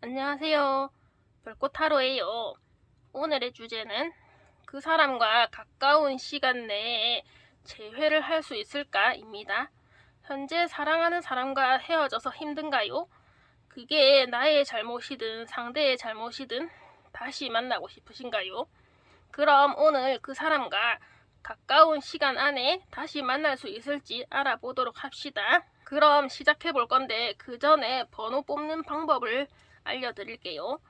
안녕하세요. 별꽃타로예요. 오늘의 주제는 그 사람과 가까운 시간 내에 재회를 할 수 있을까입니다. 현재 사랑하는 사람과 헤어져서 힘든가요? 그게 나의 잘못이든 상대의 잘못이든 다시 만나고 싶으신가요? 그럼 오늘 그 사람과 가까운 시간 안에 다시 만날 수 있을지 알아보도록 합시다. 그럼 시작해 볼 건데 그 전에 번호 뽑는 방법을 알려드릴게요.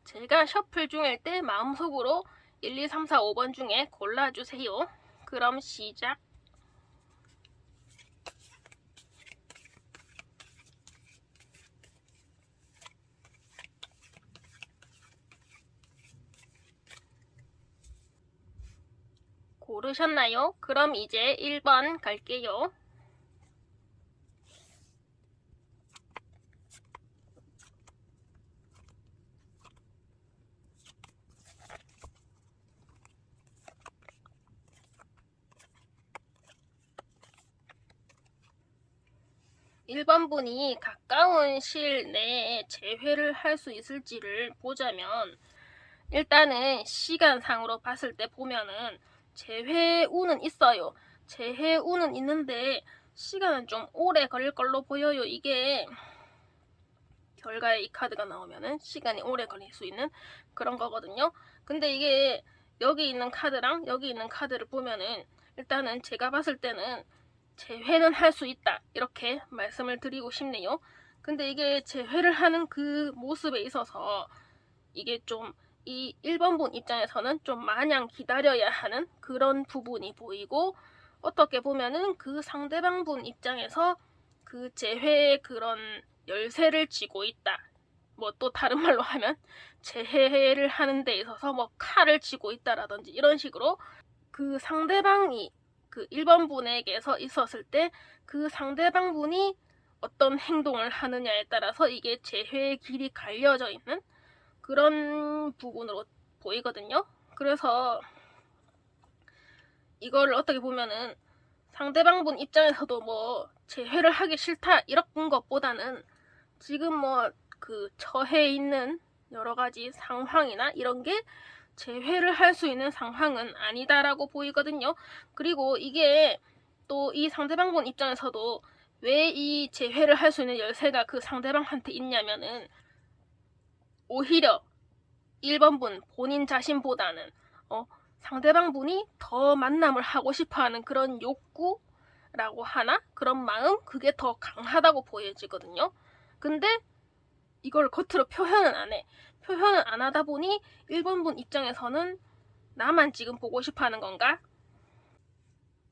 제가 셔플 중일 때 마음속으로 1, 2, 3, 4, 5번 중에 골라주세요. 그럼 시작. 고르셨나요? 그럼 이제 1번 갈게요. 1번 분이 가까운 시일 내에 재회를 할 수 있을지를 보자면 일단은 시간상으로 봤을 때 보면은 재회운은 있어요. 재회운은 있는데 시간은 좀 오래 걸릴 걸로 보여요. 이게 결과에 이 카드가 나오면은 시간이 오래 걸릴 수 있는 그런 거거든요. 근데 이게 여기 있는 카드랑 여기 있는 카드를 보면은 일단은 제가 봤을 때는 재회는 할 수 있다 이렇게 말씀을 드리고 싶네요. 근데 이게 재회를 하는 그 모습에 있어서 이게 좀 이 1번 분 입장에서는 좀 마냥 기다려야 하는 그런 부분이 보이고, 어떻게 보면은 그 상대방 분 입장에서 그 재회의 그런 열쇠를 쥐고 있다. 뭐 또 다른 말로 하면 재회를 하는 데 있어서 뭐 칼을 쥐고 있다라든지 이런 식으로 그 상대방이 그 1번 분에게서 있었을 때 그 상대방 분이 어떤 행동을 하느냐에 따라서 이게 재회의 길이 갈려져 있는 그런 부분으로 보이거든요. 그래서 이거를 어떻게 보면은 상대방 분 입장에서도 뭐 재회를 하기 싫다 이런 것보다는 지금 뭐 그 처해 있는 여러 가지 상황이나 이런 게 재회를 할 수 있는 상황은 아니다라고 보이거든요. 그리고 이게 또 이 상대방 분 입장에서도 왜 이 재회를 할 수 있는 열쇠가 그 상대방한테 있냐면은 오히려 1번 분 본인 자신보다는 상대방 분이 더 만남을 하고 싶어하는 그런 욕구라고 하나? 그런 마음? 그게 더 강하다고 보여지거든요. 근데 이걸 겉으로 표현은 안 해. 표현을 안 하다 보니 1번 분 입장에서는 나만 지금 보고 싶어하는 건가?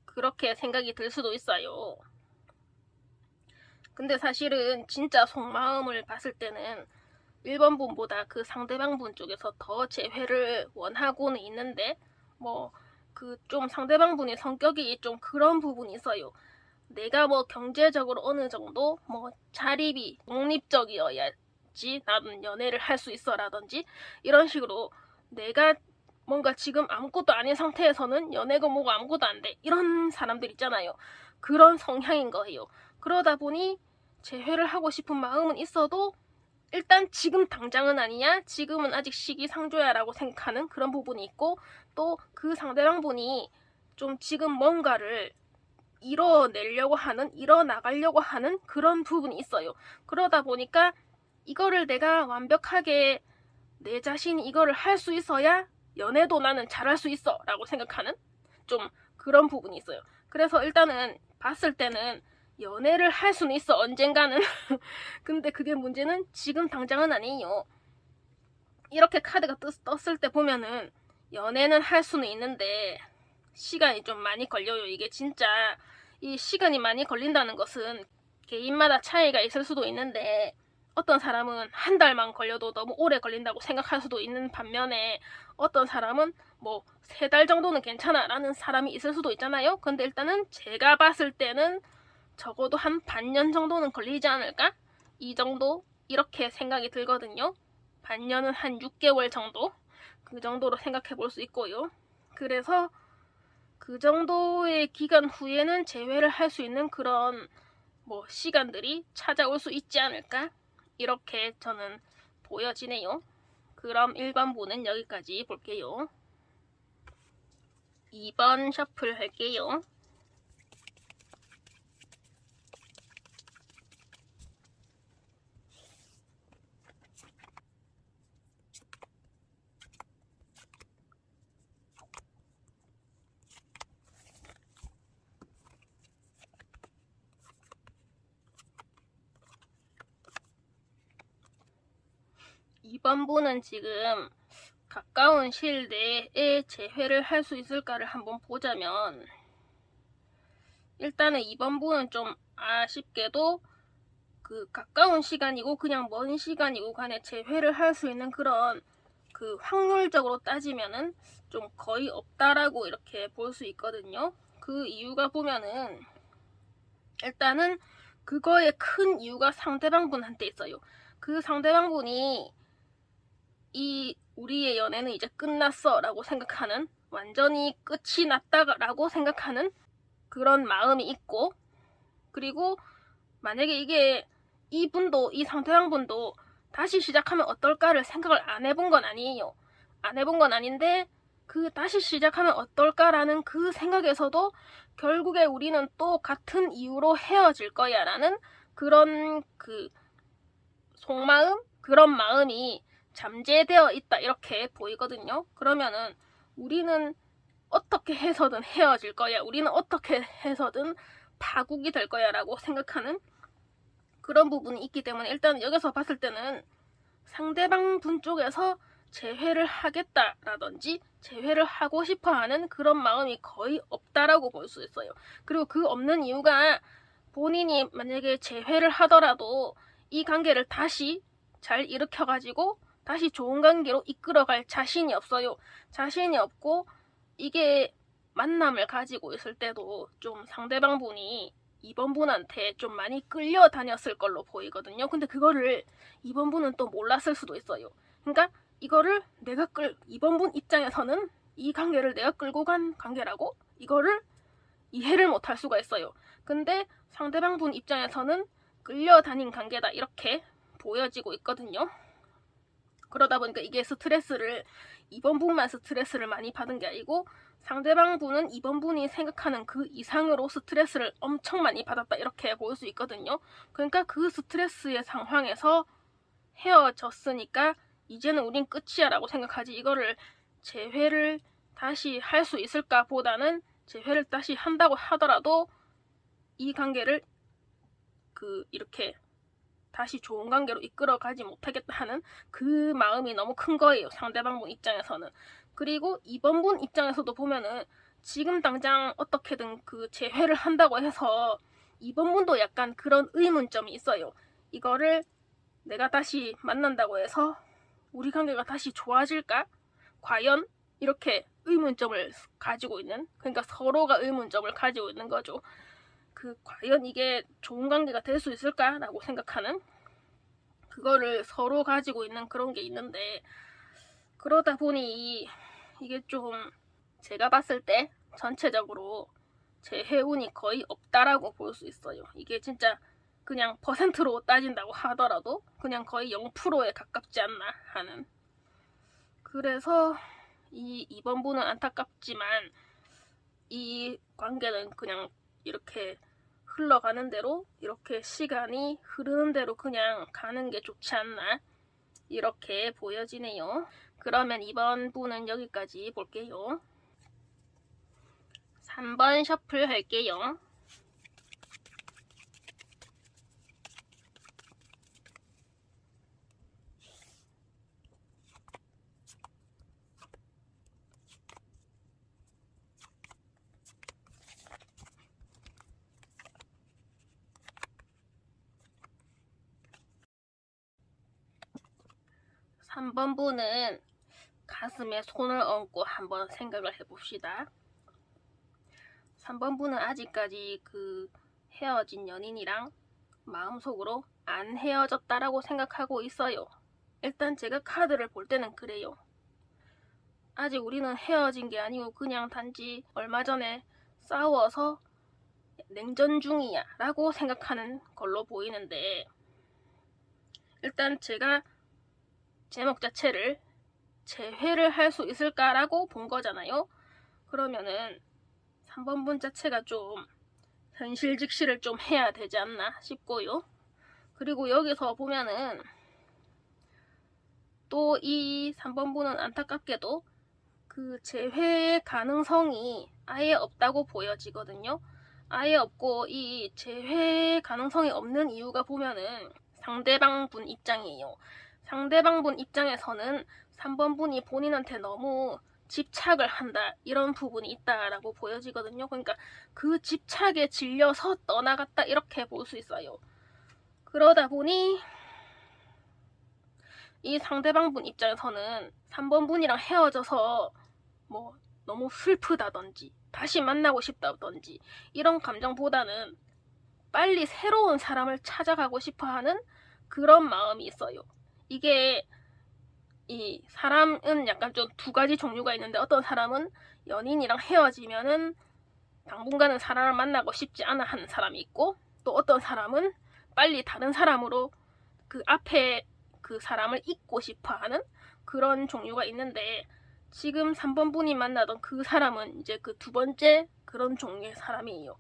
그렇게 생각이 들 수도 있어요. 근데 사실은 진짜 속마음을 봤을 때는 1번 분보다 그 상대방 분 쪽에서 더 재회를 원하고는 있는데, 뭐 그 좀 상대방 분의 성격이 좀 그런 부분이 있어요. 내가 뭐 경제적으로 어느 정도 뭐 자립이 독립적이어야지 나는 연애를 할 수 있어라든지 이런 식으로 내가 뭔가 지금 아무것도 아닌 상태에서는 연애고 뭐고 아무것도 안 돼 이런 사람들 있잖아요. 그런 성향인 거예요. 그러다 보니 재회를 하고 싶은 마음은 있어도 일단 지금 당장은 아니야, 지금은 아직 시기상조야 라고 생각하는 그런 부분이 있고, 또 그 상대방 분이 좀 지금 뭔가를 이뤄내려고 하는, 이뤄나가려고 하는 그런 부분이 있어요. 그러다 보니까 이거를 내가 완벽하게 내 자신이 이거를 할 수 있어야 연애도 나는 잘할 수 있어 라고 생각하는 좀 그런 부분이 있어요. 그래서 일단은 봤을 때는 연애를 할 수는 있어, 언젠가는. 근데 그게 문제는 지금 당장은 아니에요. 이렇게 카드가 떴을 때 보면은 연애는 할 수는 있는데 시간이 좀 많이 걸려요. 이게 진짜 이 시간이 많이 걸린다는 것은 개인마다 차이가 있을 수도 있는데, 어떤 사람은 한 달만 걸려도 너무 오래 걸린다고 생각할 수도 있는 반면에 어떤 사람은 뭐 3달 정도는 괜찮아 라는 사람이 있을 수도 있잖아요. 근데 일단은 제가 봤을 때는 적어도 한 반년 정도는 걸리지 않을까? 이 정도? 이렇게 생각이 들거든요. 반년은 한 6개월 정도? 그 정도로 생각해 볼 수 있고요. 그래서 그 정도의 기간 후에는 재회를 할 수 있는 그런 뭐 시간들이 찾아올 수 있지 않을까? 이렇게 저는 보여지네요. 그럼 1번분은 여기까지 볼게요. 2번 셔플 할게요. 2번분은 지금 가까운 시일 내에 재회를 할 수 있을까를 한번 보자면, 일단은 2번분은 좀 아쉽게도 그 가까운 시간이고 그냥 먼 시간이고 간에 재회를 할 수 있는 그런 그 확률적으로 따지면은 좀 거의 없다라고 이렇게 볼 수 있거든요. 그 이유가 보면은 일단은 그거의 큰 이유가 상대방분한테 있어요. 그 상대방분이 이 우리의 연애는 이제 끝났어 라고 생각하는, 완전히 끝이 났다 라고 생각하는 그런 마음이 있고, 그리고 만약에 이게 이분도, 이 상대방분도 다시 시작하면 어떨까를 생각을 안 해본 건 아니에요. 안 해본 건 아닌데 그 다시 시작하면 어떨까라는 그 생각에서도 결국에 우리는 또 같은 이유로 헤어질 거야 라는 그런 그 속마음, 그런 마음이 잠재되어 있다 이렇게 보이거든요. 그러면은 우리는 어떻게 해서든 헤어질 거야, 우리는 어떻게 해서든 파국이 될 거야 라고 생각하는 그런 부분이 있기 때문에, 일단 여기서 봤을 때는 상대방 분 쪽에서 재회를 하겠다라든지 재회를 하고 싶어하는 그런 마음이 거의 없다라고 볼 수 있어요. 그리고 그 없는 이유가 본인이 만약에 재회를 하더라도 이 관계를 다시 잘 일으켜가지고 다시 좋은 관계로 이끌어갈 자신이 없어요. 자신이 없고, 이게 만남을 가지고 있을 때도 좀 상대방 분이 2번 분한테 좀 많이 끌려다녔을 걸로 보이거든요. 근데 그거를 2번 분은 또 몰랐을 수도 있어요. 그러니까 이거를 2번 분 입장에서는 이 관계를 내가 끌고 간 관계라고 이거를 이해를 못할 수가 있어요. 근데 상대방 분 입장에서는 끌려다닌 관계다 이렇게 보여지고 있거든요. 그러다 보니까 이게 스트레스를 2번 분만 스트레스를 많이 받은 게 아니고 상대방 분은 2번 분이 생각하는 그 이상으로 스트레스를 엄청 많이 받았다 이렇게 볼 수 있거든요. 그러니까 그 스트레스의 상황에서 헤어졌으니까 이제는 우린 끝이야 라고 생각하지, 이거를 재회를 다시 할 수 있을까 보다는 재회를 다시 한다고 하더라도 이 관계를 이렇게 다시 좋은 관계로 이끌어가지 못하겠다 하는 그 마음이 너무 큰 거예요, 상대방 분 입장에서는. 그리고 2번 분 입장에서도 보면은 지금 당장 어떻게든 그 재회를 한다고 해서 2번 분도 약간 그런 의문점이 있어요. 이거를 내가 다시 만난다고 해서 우리 관계가 다시 좋아질까? 과연? 이렇게 의문점을 가지고 있는, 그러니까 서로가 의문점을 가지고 있는 거죠. 과연 이게 좋은 관계가 될 수 있을까라고 생각하는 그거를 서로 가지고 있는 그런 게 있는데, 그러다 보니 이게 좀 제가 봤을 때 전체적으로 재회운이 거의 없다라고 볼 수 있어요. 이게 진짜 그냥 퍼센트로 따진다고 하더라도 그냥 거의 0%에 가깝지 않나 하는. 그래서 이 2번 분은 안타깝지만 이 관계는 그냥 이렇게 흘러가는 대로, 이렇게 시간이 흐르는 대로 그냥 가는 게 좋지 않나 이렇게 보여지네요. 그러면 2번 분은 여기까지 볼게요. 3번 셔플 할게요. 3번 분은 가슴에 손을 얹고 한번 생각을 해봅시다. 3번 분은 아직까지 헤어진 연인이랑 마음속으로 안 헤어졌다라고 생각하고 있어요. 일단 제가 카드를 볼 때는 그래요. 아직 우리는 헤어진 게 아니고 그냥 단지 얼마 전에 싸워서 냉전 중이야 라고 생각하는 걸로 보이는데, 일단 제가 제목 자체를 재회를 할 수 있을까라고 본 거잖아요. 그러면은 3번분 자체가 좀 현실 직시를 좀 해야 되지 않나 싶고요. 그리고 여기서 보면은 또 이 3번분은 안타깝게도 그 재회의 가능성이 아예 없다고 보여지거든요. 아예 없고 이 재회 가능성이 없는 이유가 보면은 상대방 분 입장이에요. 상대방 분 입장에서는 3번 분이 본인한테 너무 집착을 한다 이런 부분이 있다라고 보여지거든요. 그러니까 그 집착에 질려서 떠나갔다 이렇게 볼 수 있어요. 그러다 보니 이 상대방 분 입장에서는 3번 분이랑 헤어져서 뭐 너무 슬프다든지 다시 만나고 싶다든지 이런 감정보다는 빨리 새로운 사람을 찾아가고 싶어하는 그런 마음이 있어요. 이게 이 사람은 약간 좀 두 가지 종류가 있는데 어떤 사람은 연인이랑 헤어지면은 당분간은 사람을 만나고 싶지 않아 하는 사람이 있고 또 어떤 사람은 빨리 다른 사람으로 그 앞에 그 사람을 잊고 싶어 하는 그런 종류가 있는데 지금 3번 분이 만나던 그 사람은 이제 그 두 번째 그런 종류의 사람이에요.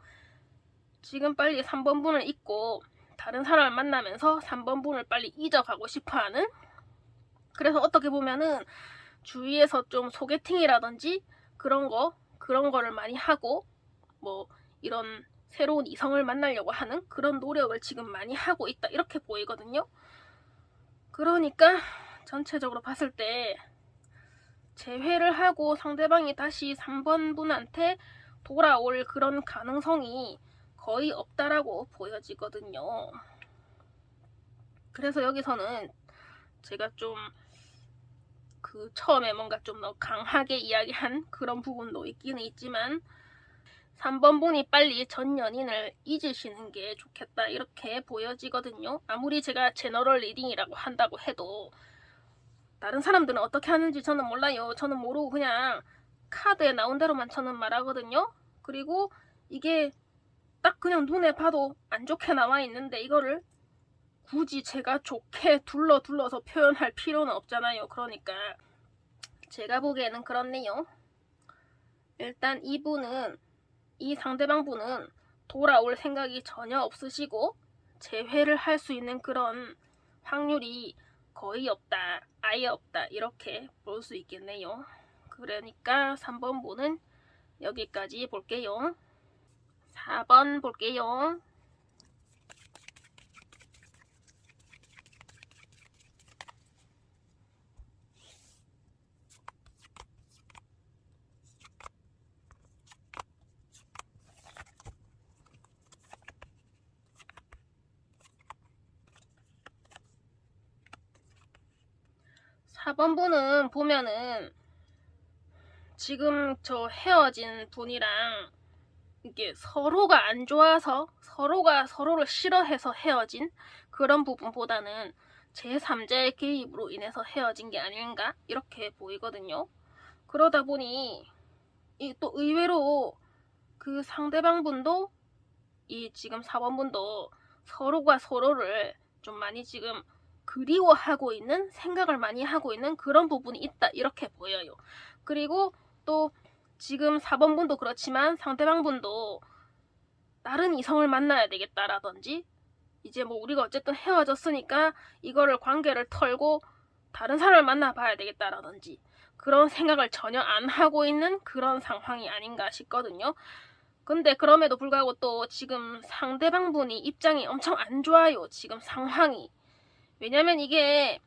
지금 빨리 3번 분을 잊고 다른 사람을 만나면서 3번 분을 빨리 잊어가고 싶어 하는, 그래서 어떻게 보면은 주위에서 좀 소개팅이라든지 그런 거를 많이 하고 뭐 이런 새로운 이성을 만나려고 하는 그런 노력을 지금 많이 하고 있다 이렇게 보이거든요. 그러니까 전체적으로 봤을 때 재회를 하고 상대방이 다시 3번 분한테 돌아올 그런 가능성이 거의 없다라고 보여지거든요. 그래서 여기서는 제가 좀 그 처음에 뭔가 좀 더 강하게 이야기한 그런 부분도 있기는 있지만 3번 분이 빨리 전 연인을 잊으시는 게 좋겠다 이렇게 보여지거든요. 아무리 제가 제너럴 리딩이라고 한다고 해도 다른 사람들은 어떻게 하는지 저는 몰라요. 저는 모르고 그냥 카드에 나온 대로만 저는 말하거든요. 그리고 이게 딱 그냥 눈에 봐도 안 좋게 나와 있는데 이거를 굳이 제가 좋게 둘러서 표현할 필요는 없잖아요. 그러니까 제가 보기에는 그렇네요. 일단 이 상대방 분은 돌아올 생각이 전혀 없으시고 재회를 할 수 있는 그런 확률이 거의 없다, 아예 없다 이렇게 볼 수 있겠네요. 그러니까 3번 분은 여기까지 볼게요. 4번 볼게요. 4번 분은 보면은 지금 저 헤어진 분이랑 이게 서로가 안 좋아서 서로가 서로를 싫어해서 헤어진 그런 부분보다는 제3자의 개입으로 인해서 헤어진 게 아닌가 이렇게 보이거든요. 그러다 보니 이 또 의외로 그 상대방 분도 이 지금 4번 분도 서로가 서로를 좀 많이 지금 그리워하고 있는, 생각을 많이 하고 있는 그런 부분이 있다 이렇게 보여요. 그리고 또 지금 4번 분도 그렇지만 상대방 분도 다른 이성을 만나야 되겠다라든지 이제 뭐 우리가 어쨌든 헤어졌으니까 이거를 관계를 털고 다른 사람을 만나봐야 되겠다라든지 그런 생각을 전혀 안 하고 있는 그런 상황이 아닌가 싶거든요. 근데 그럼에도 불구하고 또 지금 상대방 분이 입장이 엄청 안 좋아요. 지금 상황이. 왜냐면 이게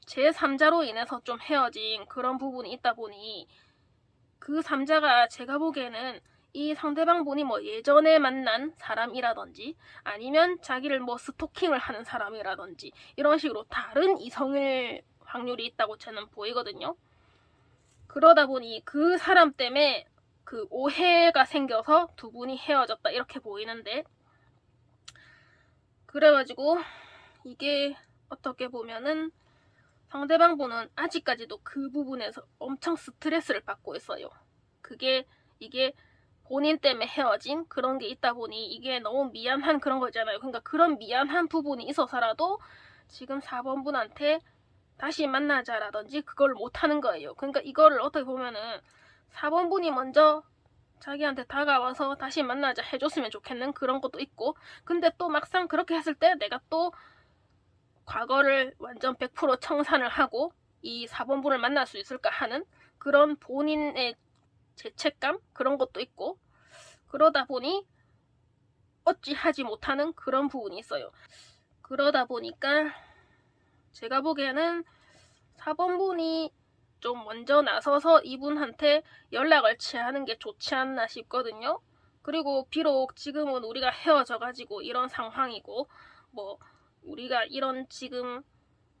제3자로 인해서 좀 헤어진 그런 부분이 있다 보니 그 3자가 제가 보기에는 이 상대방 분이 뭐 예전에 만난 사람이라든지 아니면 자기를 뭐 스토킹을 하는 사람이라든지 이런 식으로 다른 이성일 확률이 있다고 저는 보이거든요. 그러다 보니 그 사람 때문에 그 오해가 생겨서 두 분이 헤어졌다 이렇게 보이는데, 그래가지고 이게 어떻게 보면은 상대방 분은 아직까지도 그 부분에서 엄청 스트레스를 받고 있어요. 이게 본인 때문에 헤어진 그런 게 있다 보니 이게 너무 미안한 그런 거잖아요. 그러니까 그런 미안한 부분이 있어서라도 지금 4번 분한테 다시 만나자라든지 그걸 못하는 거예요. 그러니까 이거를 어떻게 보면은 4번분이 먼저 자기한테 다가와서 다시 만나자 해줬으면 좋겠는 그런 것도 있고, 근데 또 막상 그렇게 했을 때 내가 또 과거를 완전 100% 청산을 하고 이 4번분을 만날 수 있을까 하는 그런 본인의 죄책감? 그런 것도 있고, 그러다 보니 어찌하지 못하는 그런 부분이 있어요. 그러다 보니까 제가 보기에는 4번분이 좀 먼저 나서서 이분한테 연락을 취하는 게 좋지 않나 싶거든요. 그리고 비록 지금은 우리가 헤어져가지고 이런 상황이고, 뭐 우리가 이런 지금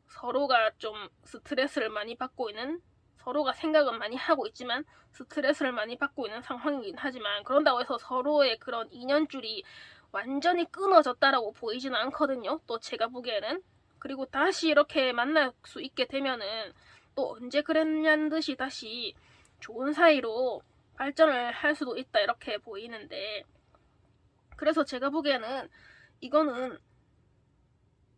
서로가 좀 스트레스를 많이 받고 있는, 서로가 생각은 많이 하고 있지만 스트레스를 많이 받고 있는 상황이긴 하지만, 그런다고 해서 서로의 그런 인연줄이 완전히 끊어졌다라고 보이지는 않거든요. 또 제가 보기에는. 그리고 다시 이렇게 만날 수 있게 되면은 또 언제 그랬냐는 듯이 다시 좋은 사이로 발전을 할 수도 있다 이렇게 보이는데, 그래서 제가 보기에는 이거는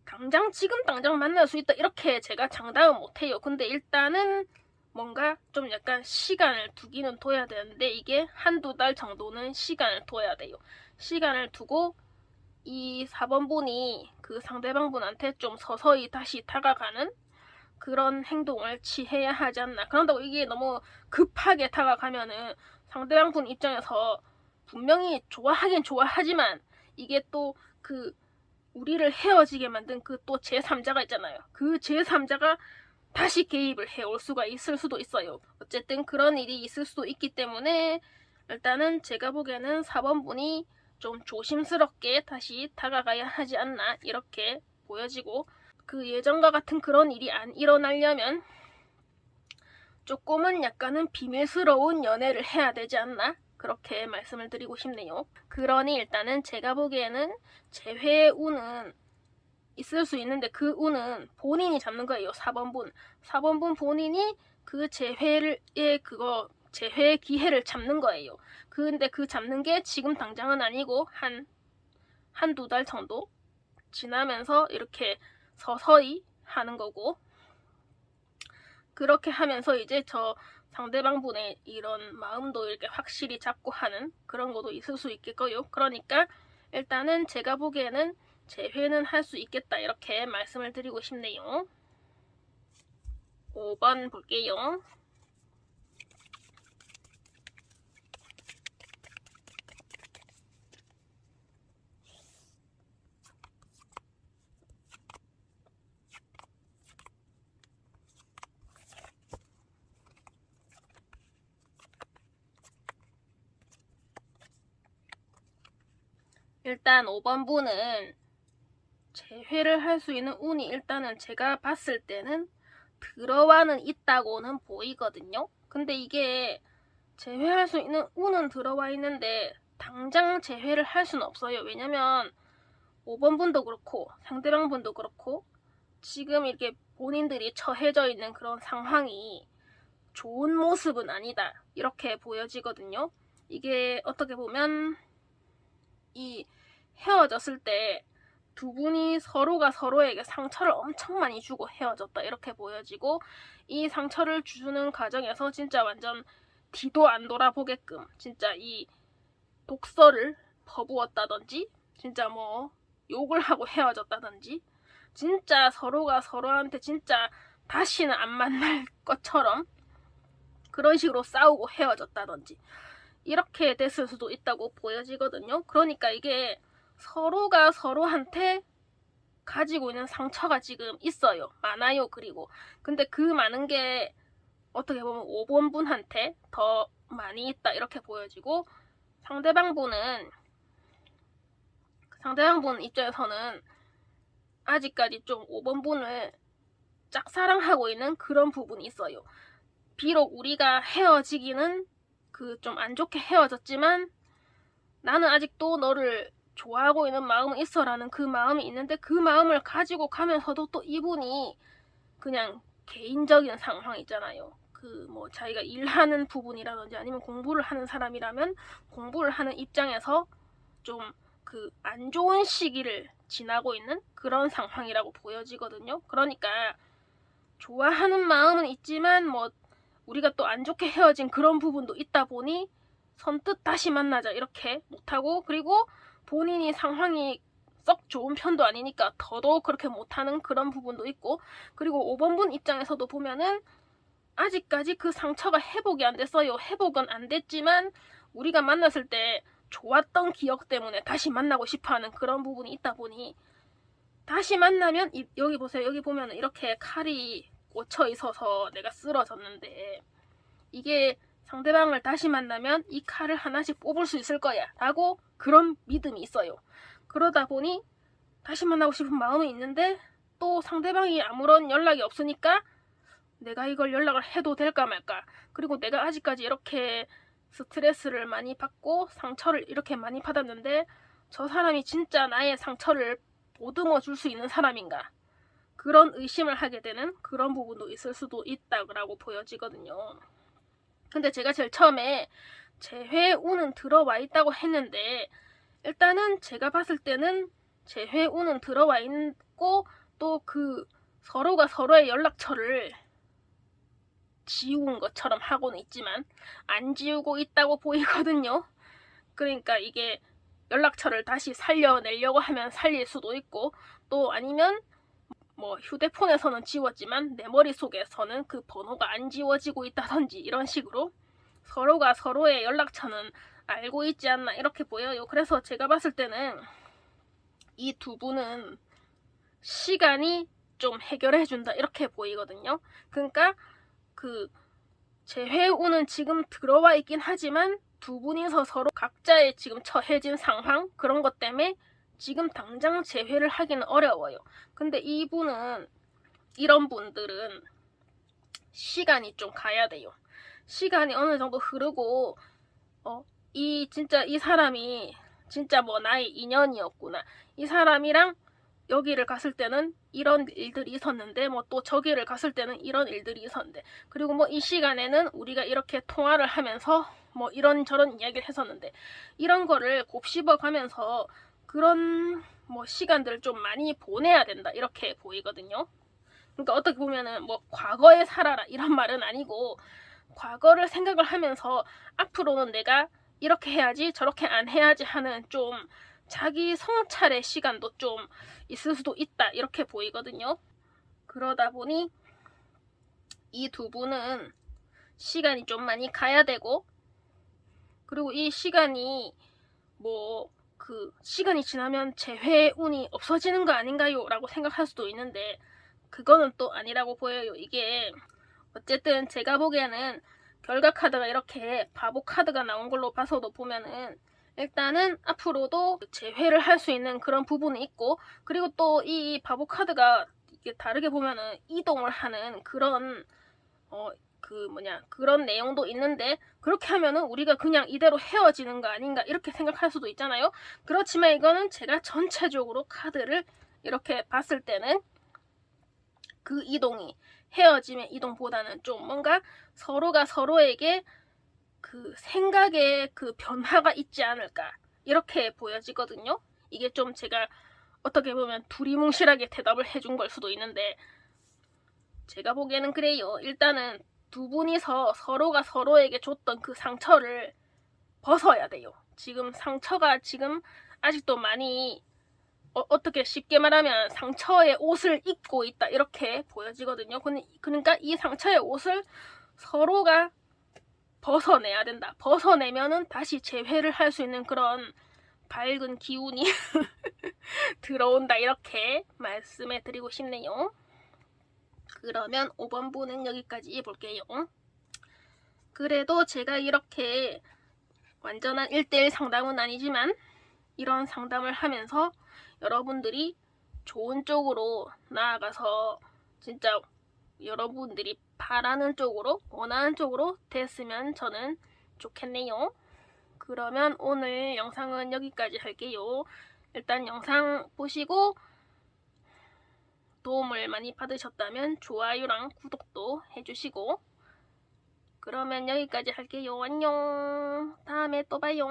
당장 지금 당장 만날 수 있다 이렇게 제가 장담은 못해요. 근데 일단은 뭔가 좀 약간 시간을 두기는 둬야 되는데, 이게 한두 달 정도는 시간을 둬야 돼요. 시간을 두고 이 4번분이 그 상대방분한테 좀 서서히 다시 다가가는 그런 행동을 취해야 하지 않나. 그런다고 이게 너무 급하게 다가가면은 상대방분 입장에서 분명히 좋아하긴 좋아하지만, 이게 또 그 우리를 헤어지게 만든 그 또 제3자가 있잖아요. 그 제3자가 다시 개입을 해올 수가 있을 수도 있어요. 어쨌든 그런 일이 있을 수도 있기 때문에 일단은 제가 보기에는 4번분이 좀 조심스럽게 다시 다가가야 하지 않나 이렇게 보여지고, 그 예전과 같은 그런 일이 안 일어나려면 조금은 약간은 비밀스러운 연애를 해야 되지 않나 그렇게 말씀을 드리고 싶네요. 그러니 일단은 제가 보기에는 재회의 운은 있을 수 있는데 그 운은 본인이 잡는 거예요. 4번분 본인이 그 재회의 기회를 잡는 거예요. 근데 그 잡는 게 지금 당장은 아니고 한두 달 정도 지나면서 이렇게 서서히 하는 거고, 그렇게 하면서 이제 저 상대방분의 이런 마음도 이렇게 확실히 잡고 하는 그런 것도 있을 수 있겠고요. 그러니까 일단은 제가 보기에는 재회는 할 수 있겠다 이렇게 말씀을 드리고 싶네요. 5번 볼게요. 일단 5번분은 재회를 할 수 있는 운이 일단은 제가 봤을 때는 들어와는 있다고는 보이거든요. 근데 이게 재회할 수 있는 운은 들어와 있는데 당장 재회를 할 수는 없어요. 왜냐면 5번분도 그렇고 상대방분도 그렇고 지금 이렇게 본인들이 처해져 있는 그런 상황이 좋은 모습은 아니다 이렇게 보여지거든요. 이게 어떻게 보면 이 헤어졌을 때 두 분이 서로가 서로에게 상처를 엄청 많이 주고 헤어졌다 이렇게 보여지고, 이 상처를 주는 과정에서 진짜 완전 뒤도 안 돌아보게끔 진짜 이 독서를 퍼부었다든지, 진짜 뭐 욕을 하고 헤어졌다든지, 진짜 서로가 서로한테 진짜 다시는 안 만날 것처럼 그런 식으로 싸우고 헤어졌다든지 이렇게 됐을 수도 있다고 보여지거든요. 그러니까 이게 서로가 서로한테 가지고 있는 상처가 지금 있어요. 많아요. 그리고 근데 그 많은 게 어떻게 보면 5번분한테 더 많이 있다 이렇게 보여지고, 상대방분 입장에서는 아직까지 좀 5번분을 짝사랑하고 있는 그런 부분이 있어요. 비록 우리가 헤어지기는 그 좀 안 좋게 헤어졌지만 나는 아직도 너를 좋아하고 있는 마음은 있어라는 그 마음이 있는데, 그 마음을 가지고 가면서도 또 이분이 그냥 개인적인 상황 있잖아요. 그 뭐 자기가 일하는 부분이라든지 아니면 공부를 하는 사람이라면 공부를 하는 입장에서 좀 그 안 좋은 시기를 지나고 있는 그런 상황이라고 보여지거든요. 그러니까 좋아하는 마음은 있지만 뭐 우리가 또 안 좋게 헤어진 그런 부분도 있다 보니 선뜻 다시 만나자 이렇게 못하고, 그리고 본인이 상황이 썩 좋은 편도 아니니까 더더욱 그렇게 못하는 그런 부분도 있고, 그리고 5번분 입장에서도 보면은 아직까지 그 상처가 회복이 안 됐어요. 회복은 안 됐지만 우리가 만났을 때 좋았던 기억 때문에 다시 만나고 싶어하는 그런 부분이 있다 보니, 다시 만나면 여기 보세요. 여기 보면 이렇게 칼이 꽂혀 있어서 내가 쓰러졌는데, 이게 상대방을 다시 만나면 이 칼을 하나씩 뽑을 수 있을 거야 라고 그런 믿음이 있어요. 그러다 보니 다시 만나고 싶은 마음이 있는데 또 상대방이 아무런 연락이 없으니까 내가 이걸 연락을 해도 될까 말까, 그리고 내가 아직까지 이렇게 스트레스를 많이 받고 상처를 이렇게 많이 받았는데 저 사람이 진짜 나의 상처를 보듬어 줄 수 있는 사람인가, 그런 의심을 하게 되는 그런 부분도 있을 수도 있다고 보여지거든요. 근데 제가 제일 처음에 재회운은 들어와 있다고 했는데, 일단은 제가 봤을 때는 재회운은 들어와 있고 또 그 서로가 서로의 연락처를 지운 것처럼 하고는 있지만 안 지우고 있다고 보이거든요. 그러니까 이게 연락처를 다시 살려내려고 하면 살릴 수도 있고, 또 아니면 뭐 휴대폰에서는 지웠지만 내 머릿속에서는 그 번호가 안 지워지고 있다든지 이런 식으로 서로가 서로의 연락처는 알고 있지 않나 이렇게 보여요. 그래서 제가 봤을 때는 이 두 분은 시간이 좀 해결해준다 이렇게 보이거든요. 그러니까 그 재회운은 지금 들어와 있긴 하지만 두 분이서 서로 각자의 지금 처해진 상황 그런 것 때문에 지금 당장 재회를 하기는 어려워요. 근데 이분은, 이런 분들은 시간이 좀 가야 돼요. 시간이 어느 정도 흐르고 진짜 이 사람이 진짜 뭐 나의 인연이었구나, 이 사람이랑 여기를 갔을 때는 이런 일들이 있었는데 뭐 또 저기를 갔을 때는 이런 일들이 있었는데, 그리고 뭐 이 시간에는 우리가 이렇게 통화를 하면서 뭐 이런저런 이야기를 했었는데, 이런 거를 곱씹어 가면서 그런 뭐 시간들을 좀 많이 보내야 된다 이렇게 보이거든요. 그러니까 어떻게 보면은 뭐 과거에 살아라 이런 말은 아니고, 과거를 생각을 하면서 앞으로는 내가 이렇게 해야지 저렇게 안 해야지 하는 좀 자기 성찰의 시간도 좀 있을 수도 있다 이렇게 보이거든요. 그러다 보니 이 두 분은 시간이 좀 많이 가야 되고, 그리고 이 시간이 뭐 그 시간이 지나면 재회운이 없어지는 거 아닌가요? 라고 생각할 수도 있는데 그거는 또 아니라고 보여요. 이게 어쨌든 제가 보기에는 결과 카드가 이렇게 바보 카드가 나온 걸로 봐서도 보면은 일단은 앞으로도 재회를 할 수 있는 그런 부분이 있고, 그리고 또 이 바보 카드가 이게 다르게 보면은 이동을 하는 그런 그런 내용도 있는데, 그렇게 하면은 우리가 그냥 이대로 헤어지는 거 아닌가 이렇게 생각할 수도 있잖아요. 그렇지만 이거는 제가 전체적으로 카드를 이렇게 봤을 때는 그 이동이 헤어짐의 이동보다는 좀 뭔가 서로가 서로에게 그 생각의 그 변화가 있지 않을까 이렇게 보여지거든요. 이게 좀 제가 어떻게 보면 두리뭉실하게 대답을 해준 걸 수도 있는데, 제가 보기에는 그래요. 일단은 두 분이서 서로가 서로에게 줬던 그 상처를 벗어야 돼요. 지금 상처가 지금 아직도 많이 어떻게 쉽게 말하면 상처의 옷을 입고 있다 이렇게 보여지거든요. 그러니까 이 상처의 옷을 서로가 벗어내야 된다. 벗어내면은 다시 재회를 할 수 있는 그런 밝은 기운이 들어온다 이렇게 말씀해 드리고 싶네요. 그러면 5번분은 여기까지 볼게요. 그래도 제가 이렇게 완전한 1대1 상담은 아니지만 이런 상담을 하면서 여러분들이 좋은 쪽으로 나아가서 진짜 여러분들이 바라는 쪽으로, 원하는 쪽으로 됐으면 저는 좋겠네요. 그러면 오늘 영상은 여기까지 할게요. 일단 영상 보시고 도움을 많이 받으셨다면 좋아요랑 구독도 해주시고, 그러면 여기까지 할게요. 안녕. 다음에 또 봐요.